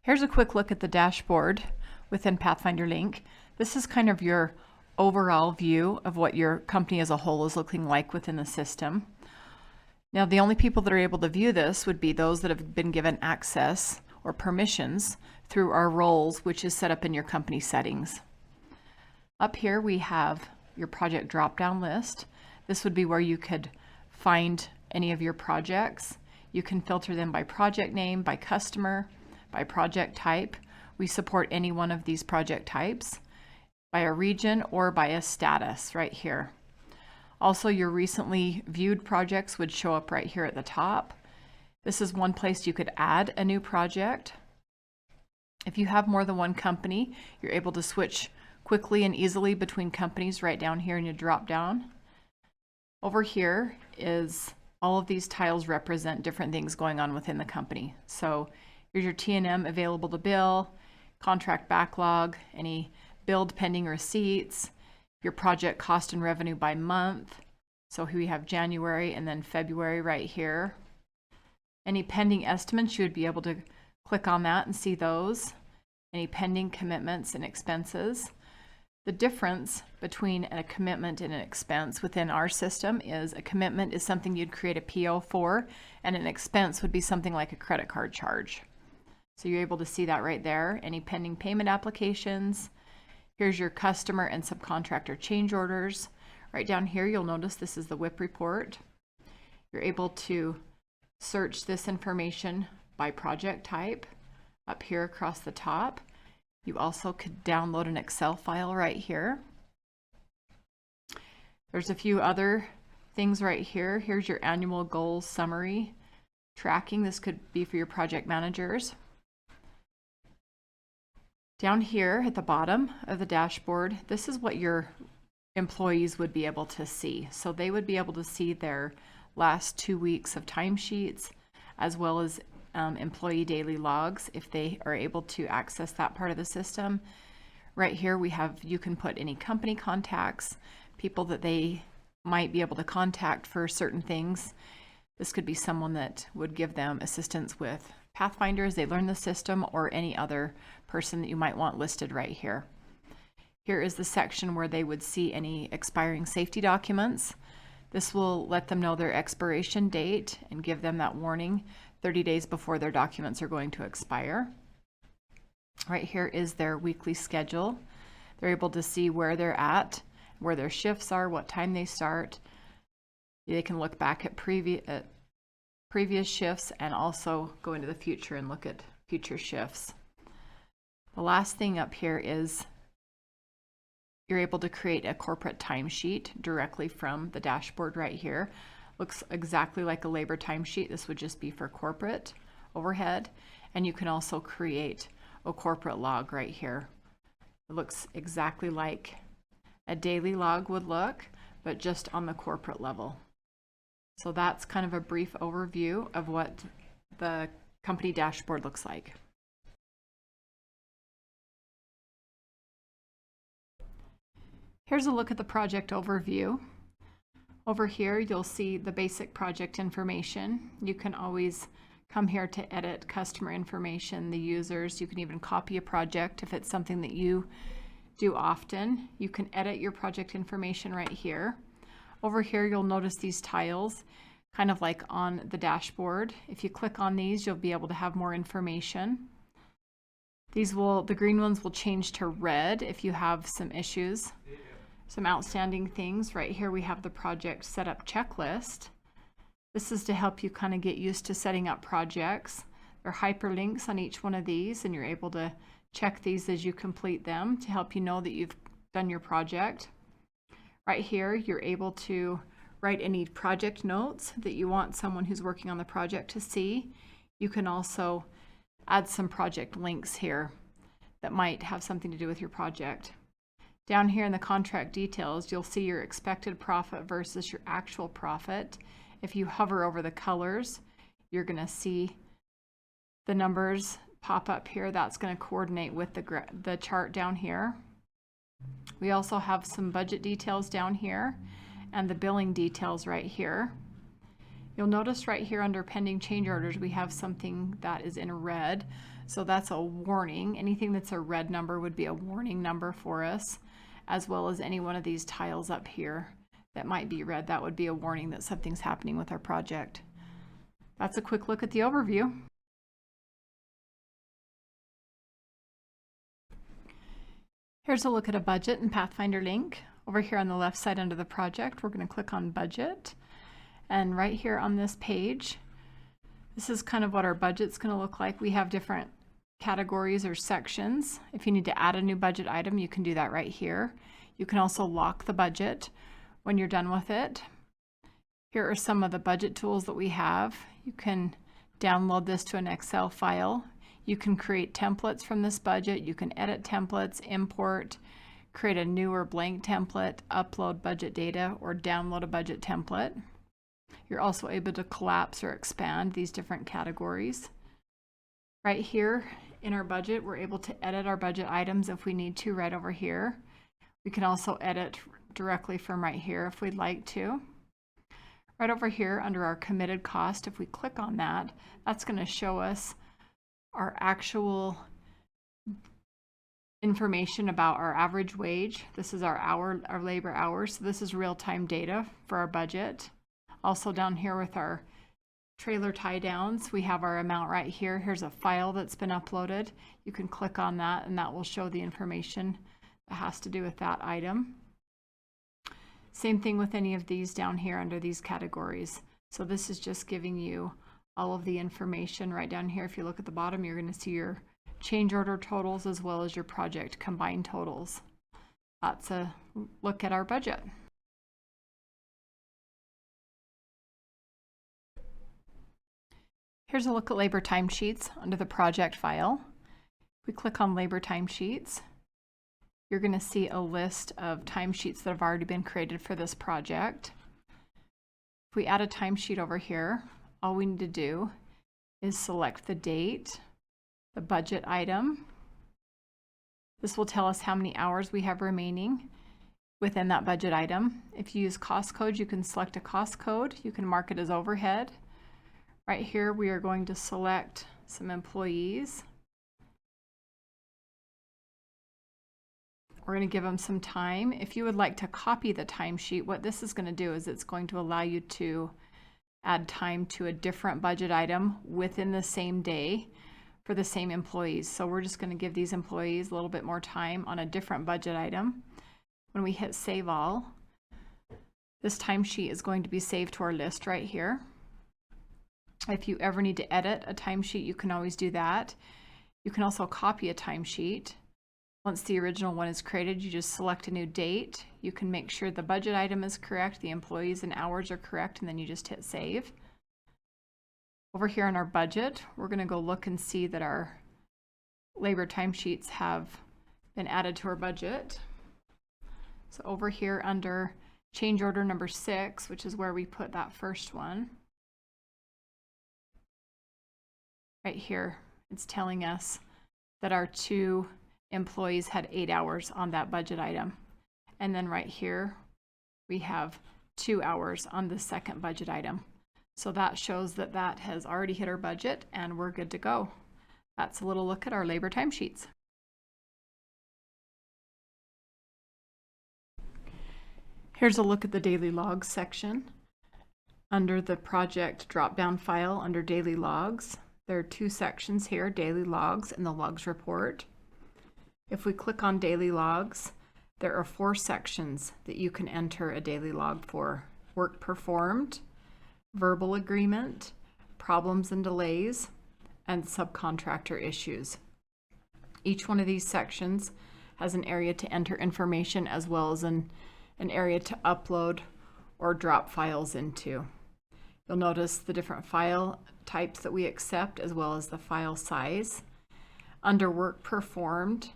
Here's a quick look at the dashboard within Pathfinder Link. This is kind of your overall view of what your company as a whole is looking like within the system. Now, the only people that are able to view this would be those that have been given access or permissions through our roles, which is set up in your company settings. Up here we have your project drop-down list. This would be where you could find any of your projects. You can filter them by project name, by customer, by project type. We support any one of these project types, by a region or by a status right here. Also, your recently viewed projects would show up right here at the top. This is one place you could add a new project. If you have more than one company, you're able to switch quickly and easily between companies right down here in your drop down. Over here is all of these tiles represent different things going on within the company. So here's your T&M available to bill, contract backlog, any billed pending receipts, your project cost and revenue by month. So here we have January and then February right here. Any pending estimates, you would be able to click on that and see those. Any pending commitments and expenses. The difference between a commitment and an expense within our system is a commitment is something you'd create a PO for, and an expense would be something like a credit card charge. So you're able to see that right there. Any pending payment applications. Here's your customer and subcontractor change orders. Right down here, you'll notice this is the WIP report. You're able to search this information by project type up here across the top. You also could download an Excel file right here. There's a few other things right here. Here's your annual goals summary tracking. This could be for your project managers. Down here at the bottom of the dashboard, this is what your employees would be able to see. So they would be able to see their last 2 weeks of timesheets, as well as employee daily logs if they are able to access that part of the system. Right here we have, you can put any company contacts, people that they might be able to contact for certain things. This could be someone that would give them assistance with Pathfinder as they learn the system, or any other person that you might want listed right here. Here is the section where they would see any expiring safety documents. This will let them know their expiration date and give them that warning 30 days before their documents are going to expire. Right here is their weekly schedule. They're able to see where they're at, where their shifts are, what time they start. They can look back at previous shifts and also go into the future and look at future shifts. The last thing up here is you're able to create a corporate timesheet directly from the dashboard right here. Looks exactly like a labor timesheet. This would just be for corporate overhead. And you can also create a corporate log right here. It looks exactly like a daily log would look, but just on the corporate level. So that's kind of a brief overview of what the company dashboard looks like. Here's a look at the project overview. Over here, you'll see the basic project information. You can always come here to edit customer information, the users. You can even copy a project if it's something that you do often. You can edit your project information right here. Over here, you'll notice these tiles, kind of like on the dashboard. If you click on these, you'll be able to have more information. The green ones will change to red if you have some issues. Some outstanding things. Right here we have the project setup checklist. This is to help you kind of get used to setting up projects. There are hyperlinks on each one of these, and you're able to check these as you complete them to help you know that you've done your project. Right here you're able to write any project notes that you want someone who's working on the project to see. You can also add some project links here that might have something to do with your project. Down here in the contract details, you'll see your expected profit versus your actual profit. If you hover over the colors, you're going to see the numbers pop up here. That's going to coordinate with the chart down here. We also have some budget details down here and the billing details right here. You'll notice right here under pending change orders, we have something that is in red. So that's a warning. Anything that's a red number would be a warning number for us, as well as any one of these tiles up here that might be red. That would be a warning that something's happening with our project. That's a quick look at the overview. Here's a look at a budget in Pathfinder Link. Over here on the left side under the project, we're going to click on budget. And right here on this page, this is kind of what our budget's going to look like. We have different categories or sections. If you need to add a new budget item, you can do that right here. You can also lock the budget when you're done with it. Here are some of the budget tools that we have. You can download this to an Excel file. You can create templates from this budget. You can edit templates, import, create a new or blank template, upload budget data, or download a budget template. You're also able to collapse or expand these different categories. Right here in our budget, we're able to edit our budget items if we need to right over here. We can also edit directly from right here if we'd like to. Right over here under our committed cost, if we click on that, that's going to show us our actual information about our average wage. This is our labor hours. So this is real-time data for our budget. Also down here with our trailer tie downs, we have our amount right here. Here's a file that's been uploaded. You can click on that and that will show the information that has to do with that item. Same thing with any of these down here under these categories. So this is just giving you all of the information right down here. If you look at the bottom, you're going to see your change order totals as well as your project combined totals. That's a look at our budget. Here's a look at labor timesheets under the project file. If we click on labor timesheets, you're going to see a list of timesheets that have already been created for this project. If we add a timesheet over here, all we need to do is select the date, the budget item. This will tell us how many hours we have remaining within that budget item. If you use cost code, you can select a cost code. You can mark it as overhead. Right here, we are going to select some employees. We're going to give them some time. If you would like to copy the timesheet, what this is going to do is it's going to allow you to add time to a different budget item within the same day for the same employees. So we're just going to give these employees a little bit more time on a different budget item. When we hit save all, this timesheet is going to be saved to our list right here. If you ever need to edit a timesheet, you can always do that. You can also copy a timesheet. Once the original one is created, you just select a new date. You can make sure the budget item is correct, the employees and hours are correct, and then you just hit save. Over here on our budget, we're going to go look and see that our labor timesheets have been added to our budget. So over here under change order number 6, which is where we put that first one, right here, it's telling us that our 2 employees had 8 hours on that budget item. And then right here, we have 2 hours on the second budget item. So that shows that that has already hit our budget and we're good to go. That's a little look at our labor timesheets. Here's a look at the daily logs section. Under the project drop-down file under daily logs, there are 2 sections here, daily logs and the logs report. If we click on daily logs, there are 4 sections that you can enter a daily log for: work performed, verbal agreement, problems and delays, and subcontractor issues. Each one of these sections has an area to enter information as well as an area to upload or drop files into. You'll notice the different file types that we accept as well as the file size. Under work performed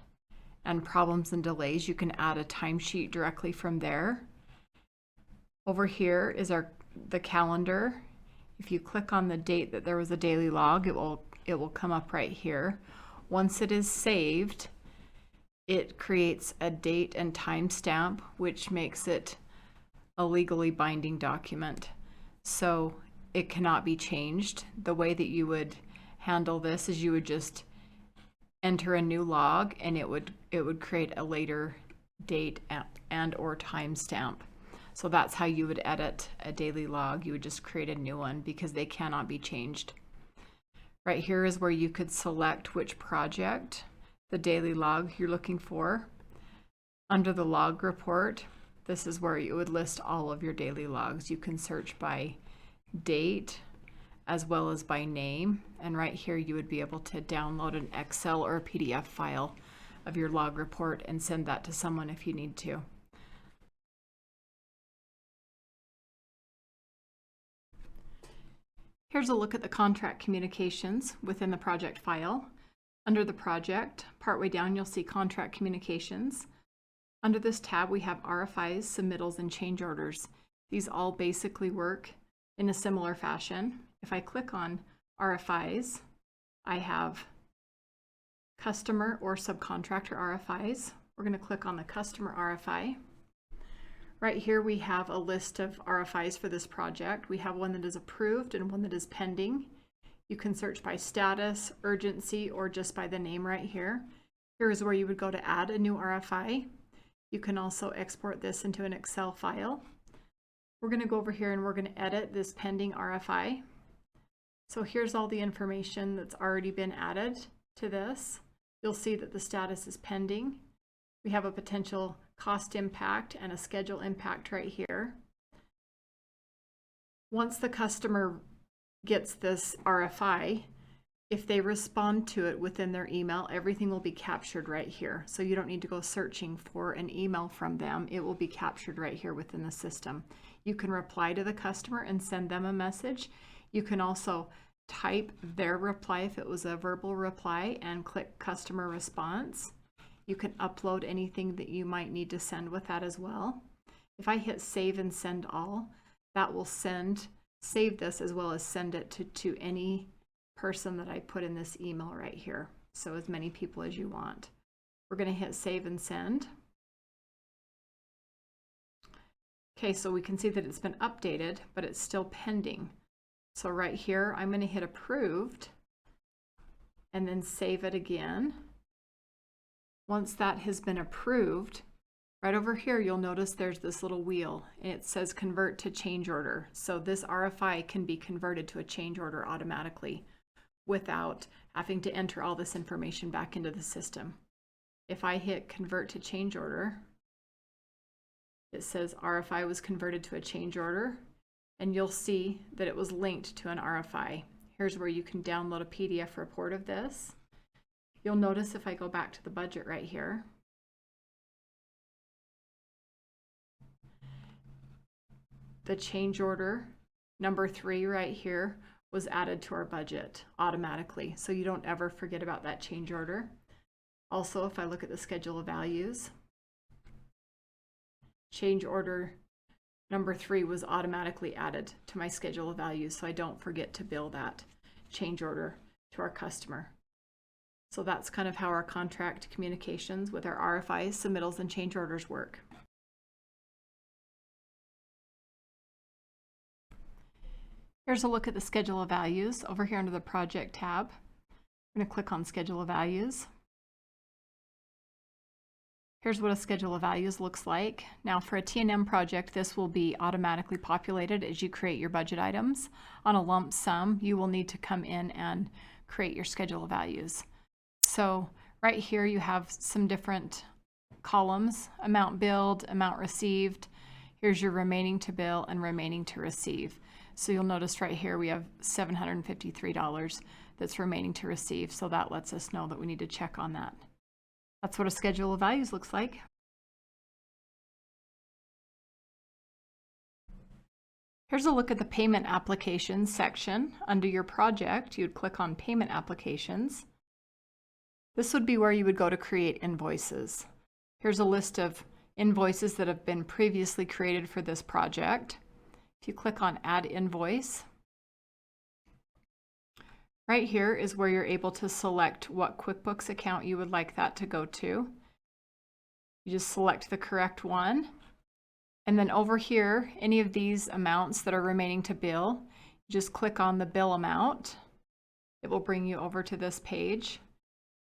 and problems and delays, you can add a timesheet directly from there. Over here is the calendar. If you click on the date that there was a daily log, it will come up right here. Once it is saved, it creates a date and time stamp, which makes it a legally binding document. So it cannot be changed. The way that you would handle this is you would just enter a new log, and it would create a later date and or timestamp. So that's how you would edit a daily log. You would just create a new one because they cannot be changed. Right here is where you could select which project, the daily log you're looking for. Under the log report, this is where you would list all of your daily logs. You can search by date as well as by name. And right here you would be able to download an Excel or a PDF file of your log report and send that to someone if you need to. Here's a look at the contract communications within the project file. Under the project, partway down, you'll see contract communications. Under this tab, we have RFIs, submittals, and change orders. These all basically work in a similar fashion. If I click on RFIs, I have customer or subcontractor RFIs. We're going to click on the customer RFI. Right here we have a list of RFIs for this project. We have one that is approved and one that is pending. You can search by status, urgency, or just by the name right here. Here is where you would go to add a new RFI. You can also export this into an Excel file. We're going to go over here and we're going to edit this pending RFI. So here's all the information that's already been added to this. You'll see that the status is pending. We have a potential cost impact and a schedule impact right here. Once the customer gets this RFI, if they respond to it within their email, everything will be captured right here. So you don't need to go searching for an email from them. It will be captured right here within the system. You can reply to the customer and send them a message. You can also type their reply if it was a verbal reply and click customer response. You can upload anything that you might need to send with that as well. If I hit save and send all, that will save this as well as send it to any person that I put in this email right here. So as many people as you want. We're going to hit save and send. Okay, so we can see that it's been updated, but it's still pending. So right here, I'm going to hit approved and then save it again. Once that has been approved, right over here, you'll notice there's this little wheel and it says convert to change order. So this RFI can be converted to a change order automatically without having to enter all this information back into the system. If I hit convert to change order, it says RFI was converted to a change order, and you'll see that it was linked to an RFI. Here's where you can download a PDF report of this. You'll notice if I go back to the budget right here, the change order number 3 right here was added to our budget automatically, so you don't ever forget about that change order. Also, if I look at the schedule of values, change order number 3 was automatically added to my schedule of values, so I don't forget to bill that change order to our customer. So that's kind of how our contract communications with our RFIs, submittals, and change orders work. Here's a look at the schedule of values over here under the project tab. I'm going to click on schedule of values. Here's what a schedule of values looks like. Now for a T&M project, this will be automatically populated as you create your budget items. On a lump sum, you will need to come in and create your schedule of values. So right here you have some different columns: amount billed, amount received. Here's your remaining to bill and remaining to receive. So you'll notice right here we have $753 that's remaining to receive. So that lets us know that we need to check on that. That's what a schedule of values looks like. Here's a look at the payment applications section. Under your project, you'd click on payment applications. This would be where you would go to create invoices. Here's a list of invoices that have been previously created for this project. If you click on add invoice, right here is where you're able to select what QuickBooks account you would like that to go to. You just select the correct one. And then over here, any of these amounts that are remaining to bill, Just click on the bill amount. It will bring you over to this page.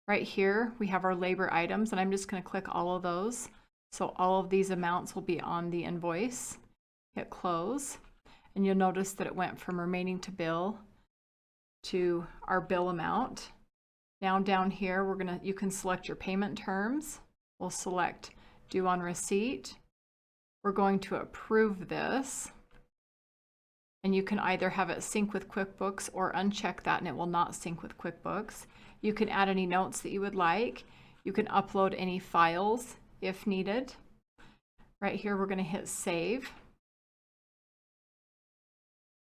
Right here, we have our labor items, and I'm just going to click all of those. So all of these amounts will be on the invoice. Hit close, and you'll notice that it went from remaining to bill to our bill amount. Now down here, you can select your payment terms. We'll select due on receipt. We're going to approve this. And you can either have it sync with QuickBooks or uncheck that and it will not sync with QuickBooks. You can add any notes that you would like. You can upload any files if needed. Right here, we're going to hit save.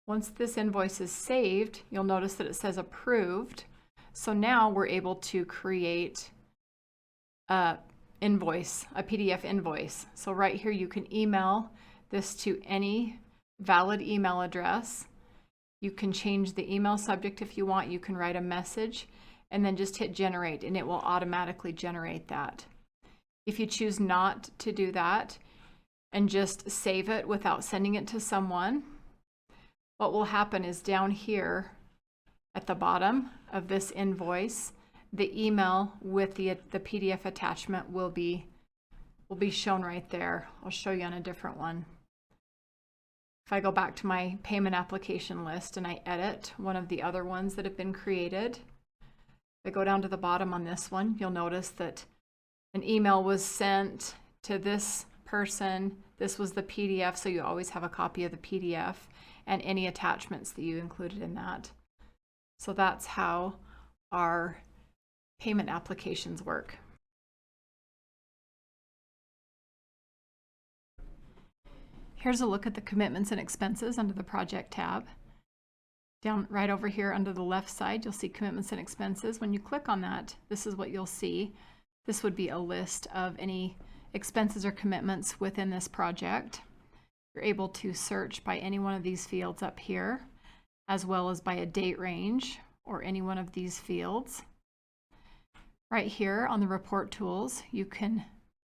Once this invoice is saved, you'll notice that it says approved. So now we're able to create a PDF invoice. So right here, you can email this to any valid email address. You can change the email subject if you want. You can write a message and then just hit generate and it will automatically generate that. If you choose not to do that and just save it without sending it to someone, what will happen is down here at the bottom of this invoice, the email with the PDF attachment will be shown right there. I'll show you on a different one. If I go back to my payment application list and I edit one of the other ones that have been created, if I go down to the bottom on this one, you'll notice that an email was sent to this person. This was the PDF, so you always have a copy of the PDF and any attachments that you included in that. So that's how our payment applications work. Here's a look at the commitments and expenses under the project tab. Down right over here under the left side, you'll see commitments and expenses. When you click on that, this is what you'll see. This would be a list of any expenses or commitments within this project. You're able to search by any one of these fields up here, as well as by a date range or any one of these fields. Right here on the report tools, you can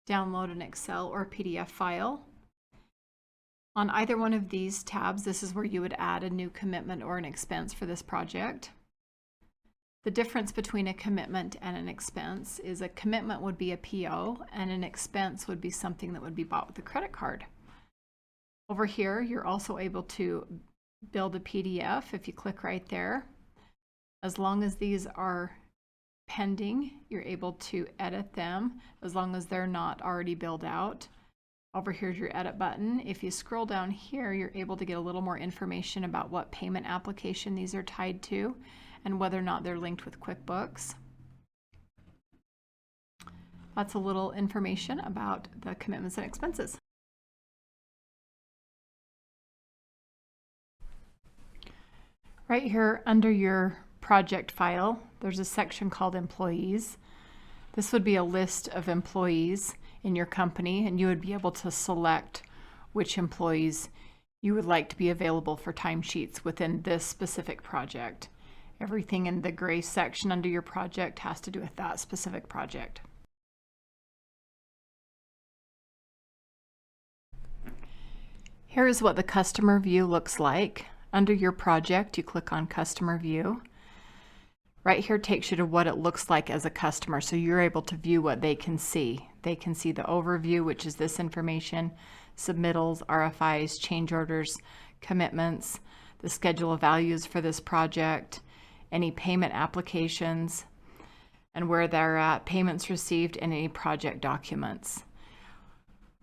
download an Excel or a PDF file. On either one of these tabs, this is where you would add a new commitment or an expense for this project. The difference between a commitment and an expense is a commitment would be a PO and an expense would be something that would be bought with a credit card. Over here, you're also able to build a PDF if you click right there. As long as these are pending, you're able to edit them as long as they're not already built out. Over here's your edit button. If you scroll down here, you're able to get a little more information about what payment application these are tied to and whether or not they're linked with QuickBooks. That's a little information about the commitments and expenses. Right here under your project file, there's a section called Employees. This would be a list of employees in your company, and you would be able to select which employees you would like to be available for timesheets within this specific project. Everything in the gray section under your project has to do with that specific project. Here is what the customer view looks like. Under your project, you click on Customer View. Right here takes you to what it looks like as a customer, so you're able to view what they can see. They can see the overview, which is this information, submittals, RFIs, change orders, commitments, the schedule of values for this project, any payment applications, and where they're at, payments received, and any project documents.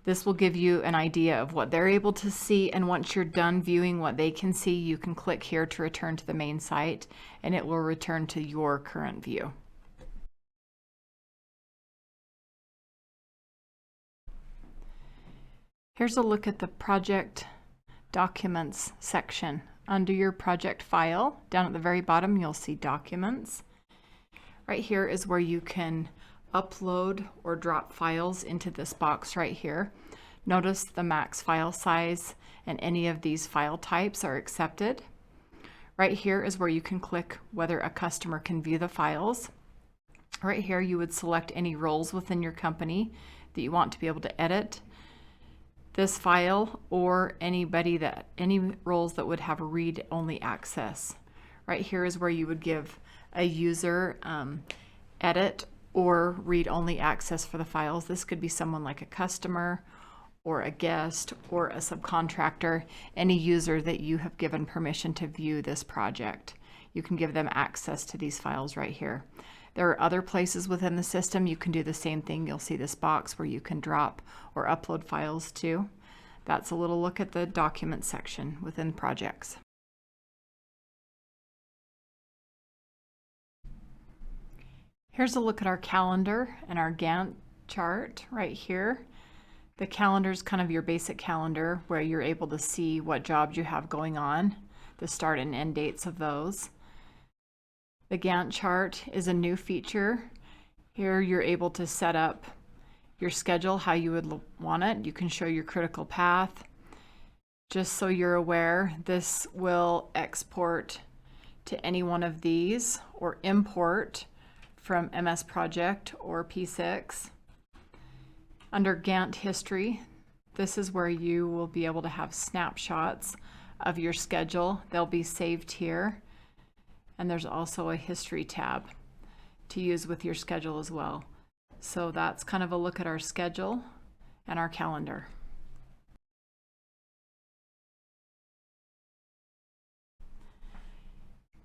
This will give you an idea of what they're able to see, and once you're done viewing what they can see, you can click here to return to the main site, and it will return to your current view. Here's a look at the project documents section. Under your project file, down at the very bottom, you'll see documents. Right here is where you can upload or drop files into this box right here. Notice the max file size and any of these file types are accepted. Right here is where you can click whether a customer can view the files. Right here you would select any roles within your company that you want to be able to edit this file or any roles that would have read-only access. Right here is where you would give a user edit or read-only access for the files. This could be someone like a customer or a guest or a subcontractor, any user that you have given permission to view this project. You can give them access to these files right here. There are other places within the system you can do the same thing. You'll see this box where you can drop or upload files to. That's a little look at the document section within projects. Here's a look at our calendar and our Gantt chart right here. The calendar is kind of your basic calendar where you're able to see what jobs you have going on, the start and end dates of those. The Gantt chart is a new feature. Here you're able to set up your schedule how you would want it. You can show your critical path. Just so you're aware, this will export to any one of these or import from MS Project or P6. Under Gantt history, this is where you will be able to have snapshots of your schedule. They'll be saved here. And there's also a history tab to use with your schedule as well. So that's kind of a look at our schedule and our calendar.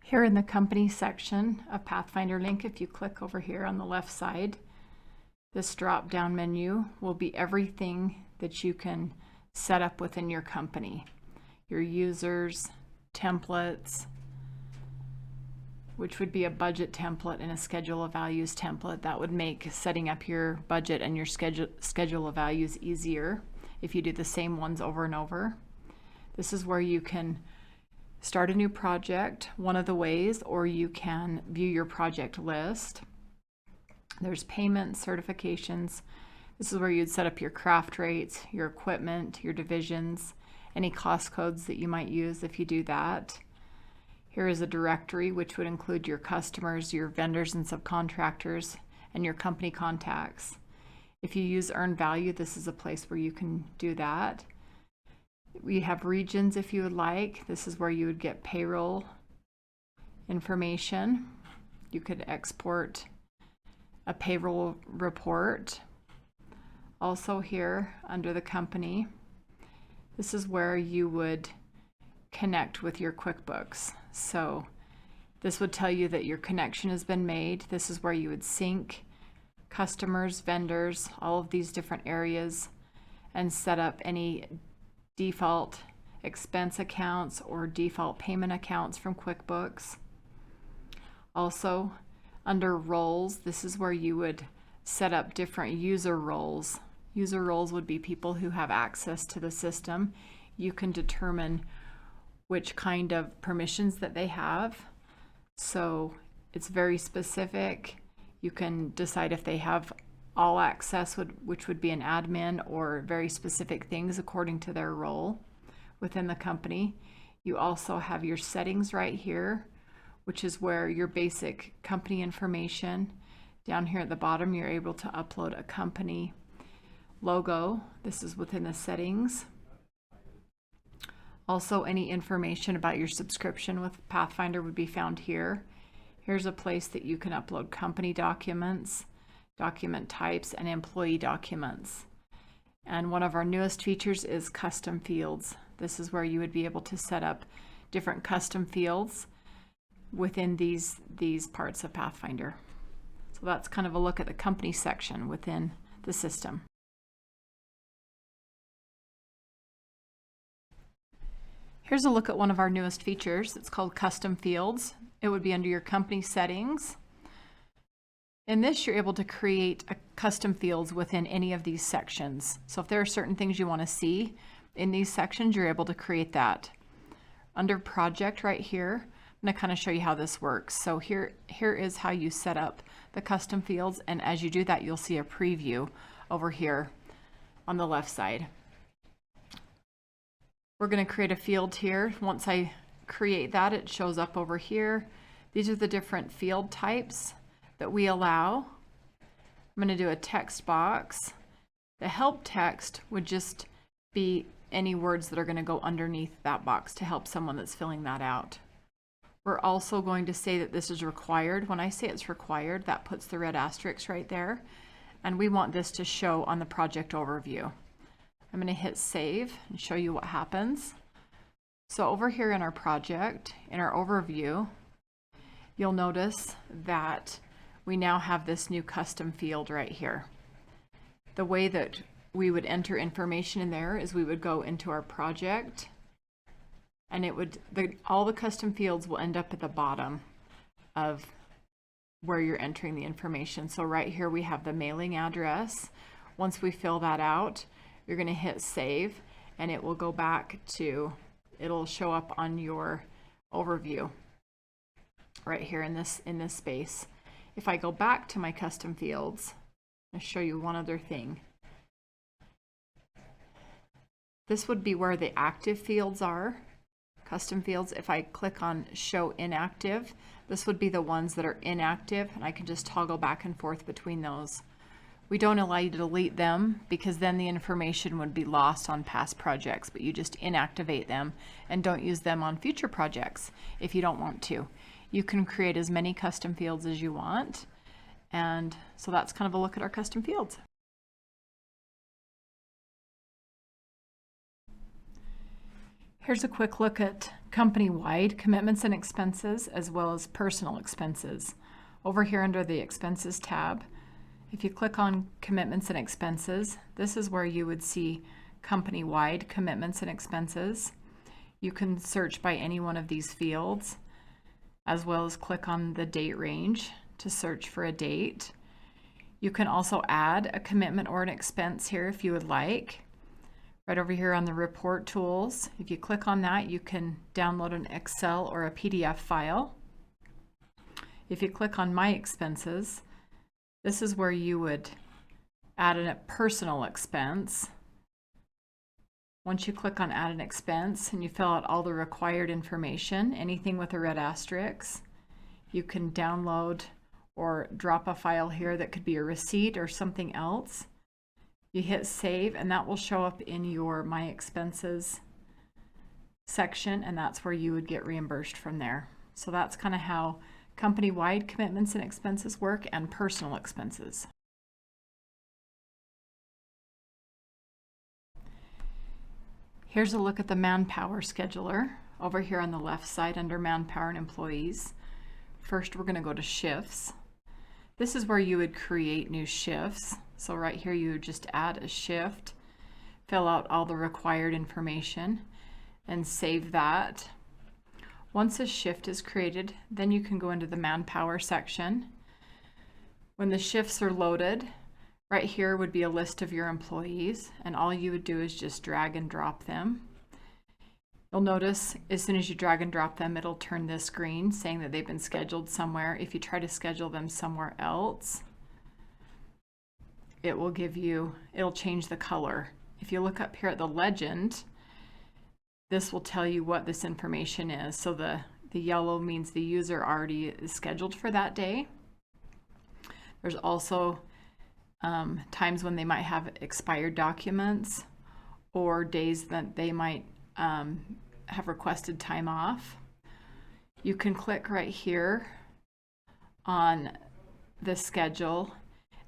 Here in the company section of Pathfinder Link, if you click over here on the left side, this drop-down menu will be everything that you can set up within your company. Your users, templates, which would be a budget template and a schedule of values template. That would make setting up your budget and your schedule of values easier if you do the same ones over and over. This is where you can start a new project, one of the ways, or you can view your project list. There's payments, certifications. This is where you'd set up your craft rates, your equipment, your divisions, any cost codes that you might use if you do that. Here is a directory which would include your customers, your vendors and subcontractors, and your company contacts. If you use Earned Value, this is a place where you can do that. We have regions if you would like. This is where you would get payroll information. You could export a payroll report. Also here under the company, this is where you would connect with your QuickBooks. So this would tell you that your connection has been made. This is where you would sync customers, vendors, all of these different areas, and set up any default expense accounts or default payment accounts from QuickBooks. Also, under roles, this is where you would set up different user roles. User roles would be people who have access to the system. You can determine which kind of permissions that they have. So it's very specific. You can decide if they have all access, which would be an admin, or very specific things according to their role within the company. You also have your settings right here, which is where your basic company information. Down here at the bottom, you're able to upload a company logo. This is within the settings. Also, any information about your subscription with Pathfinder would be found here. Here's a place that you can upload company documents, document types, and employee documents. And one of our newest features is custom fields. This is where you would be able to set up different custom fields within these parts of Pathfinder. So that's kind of a look at the company section within the system. Here's a look at one of our newest features. It's called Custom Fields. It would be under your company settings. In this, you're able to create custom fields within any of these sections. So if there are certain things you want to see in these sections, you're able to create that. Under Project right here, I'm going to kind of show you how this works. So here is how you set up the custom fields, and as you do that, you'll see a preview over here on the left side. We're going to create a field here. Once I create that, it shows up over here. These are the different field types that we allow. I'm going to do a text box. The help text would just be any words that are going to go underneath that box to help someone that's filling that out. We're also going to say that this is required. When I say it's required, that puts the red asterisk right there. And we want this to show on the project overview. I'm going to hit save and show you what happens. So over here in our project, in our overview, you'll notice that we now have this new custom field right here. The way that we would enter information in there is we would go into our project, and it would, all the custom fields will end up at the bottom of where you're entering the information. So right here we have the mailing address. Once we fill that out, you're going to hit save, and it will go back to, it'll show up on your overview right here in this space. If I go back to my custom fields, I'll show you one other thing. This would be where the active fields are, custom fields. If I click on show inactive, this would be the ones that are inactive, and I can just toggle back and forth between those. We don't allow you to delete them because then the information would be lost on past projects, but you just inactivate them and don't use them on future projects if you don't want to. You can create as many custom fields as you want. And so that's kind of a look at our custom fields. Here's a quick look at company-wide commitments and expenses, as well as personal expenses. Over here under the expenses tab, if you click on commitments and expenses, this is where you would see company-wide commitments and expenses. You can search by any one of these fields, as well as click on the date range to search for a date. You can also add a commitment or an expense here if you would like. Right over here on the report tools, if you click on that, you can download an Excel or a PDF file. If you click on my expenses, this is where you would add a personal expense. Once you click on add an expense and you fill out all the required information, anything with a red asterisk, you can download or drop a file here that could be a receipt or something else. You hit save, and that will show up in your My Expenses section, and that's where you would get reimbursed from there. So that's kind of how company-wide commitments and expenses work, and personal expenses. Here's a look at the Manpower Scheduler over here on the left side under Manpower and Employees. First, we're going to go to Shifts. This is where you would create new shifts. So right here, you would just add a shift, fill out all the required information, and save that. Once a shift is created, then you can go into the Manpower section. When the shifts are loaded, right here would be a list of your employees, and all you would do is just drag and drop them. You'll notice as soon as you drag and drop them, it'll turn this green saying that they've been scheduled somewhere. If you try to schedule them somewhere else, it will give you, it'll change the color. If you look up here at the legend, this will tell you what this information is. So the yellow means the user already is scheduled for that day. There's also times when they might have expired documents or days that they might have requested time off. You can click right here on the schedule,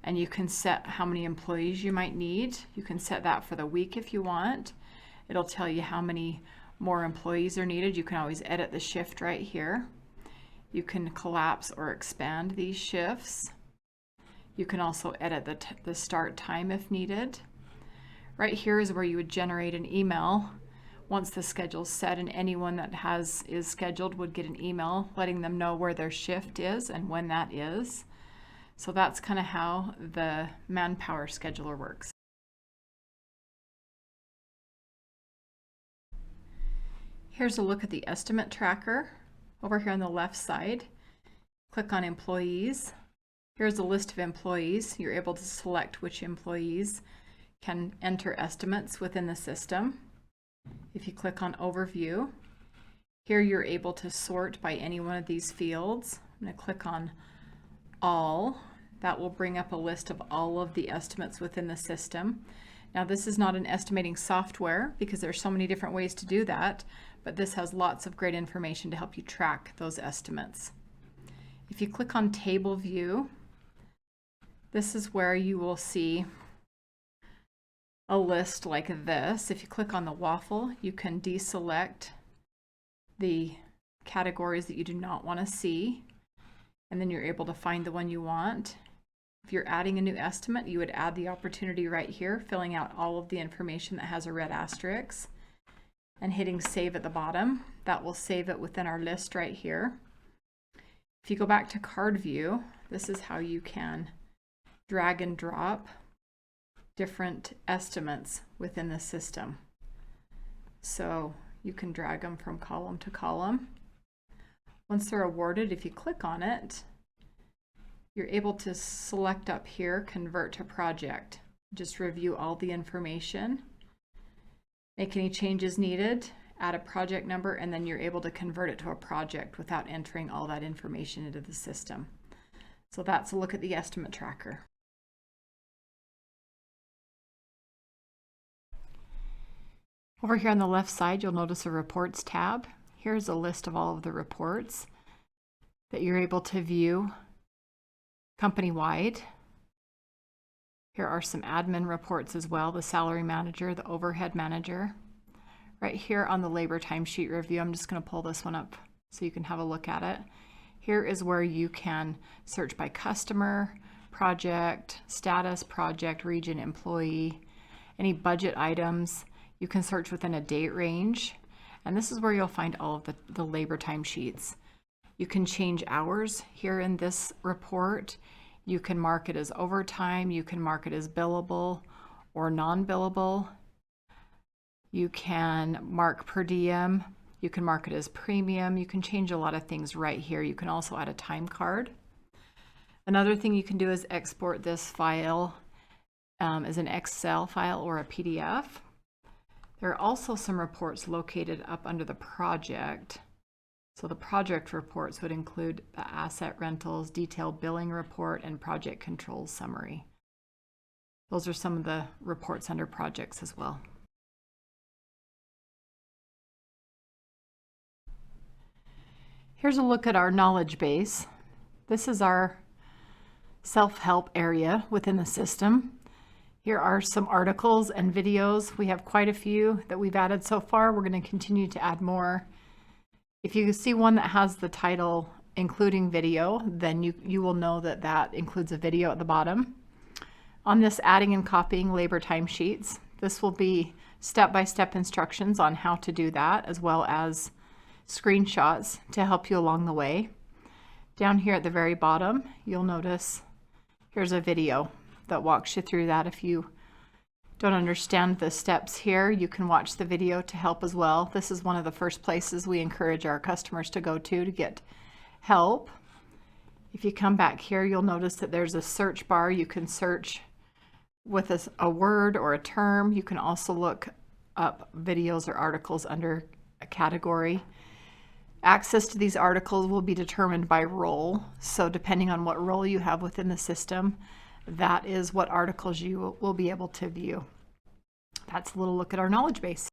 and you can set how many employees you might need. You can set that for the week if you want. It'll tell you how many more employees are needed. You can always edit the shift right here. You can collapse or expand these shifts. You can also edit the start time if needed. Right here is where you would generate an email. Once the schedule's set, and anyone that is scheduled would get an email letting them know where their shift is and when that is. So that's kind of how the Manpower Scheduler works. Here's a look at the estimate tracker. Over here on the left side, click on Employees. Here's a list of employees. You're able to select which employees can enter estimates within the system. If you click on Overview, here you're able to sort by any one of these fields. I'm going to click on All. That will bring up a list of all of the estimates within the system. Now this is not an estimating software because there's so many different ways to do that, but this has lots of great information to help you track those estimates. If you click on Table View, this is where you will see a list like this. If you click on the waffle, you can deselect the categories that you do not want to see, and then you're able to find the one you want. If you're adding a new estimate, you would add the opportunity right here, filling out all of the information that has a red asterisk and hitting save at the bottom. That will save it within our list right here. If you go back to card view, this is how you can drag and drop different estimates within the system. So you can drag them from column to column. Once they're awarded, if you click on it, you're able to select up here, convert to project. Just review all the information, make any changes needed, add a project number, and then you're able to convert it to a project without entering all that information into the system. So that's a look at the estimate tracker. Over here on the left side, you'll notice a reports tab. Here's a list of all of the reports that you're able to view company-wide. Here are some admin reports as well, the salary manager, the overhead manager. Right here on the labor timesheet review, I'm just going to pull this one up so you can have a look at it. Here is where you can search by customer, project, status, project, region, employee, any budget items. You can search within a date range, and this is where you'll find all of the labor timesheets. You can change hours here in this report. You can mark it as overtime. You can mark it as billable or non-billable. You can mark per diem. You can mark it as premium. You can change a lot of things right here. You can also add a time card. Another thing you can do is export this file as an Excel file or a PDF. There are also some reports located up under the project. So the project reports would include the asset rentals, detailed billing report, and project controls summary. Those are some of the reports under projects as well. Here's a look at our knowledge base. This is our self-help area within the system. Here are some articles and videos. We have quite a few that we've added so far. We're going to continue to add more. If you see one that has the title including video, then you will know that that includes a video at the bottom. On this adding and copying labor timesheets, this will be step-by-step instructions on how to do that, as well as screenshots to help you along the way. Down here at the very bottom, you'll notice here's a video that walks you through that. If you don't understand the steps here, you can watch the video to help as well. This is one of the first places we encourage our customers to go to get help. If you come back here, you'll notice that there's a search bar. You can search with a word or a term. You can also look up videos or articles under a category. Access to these articles will be determined by role. So depending on what role you have within the system, that is what articles you will be able to view. That's a little look at our knowledge base.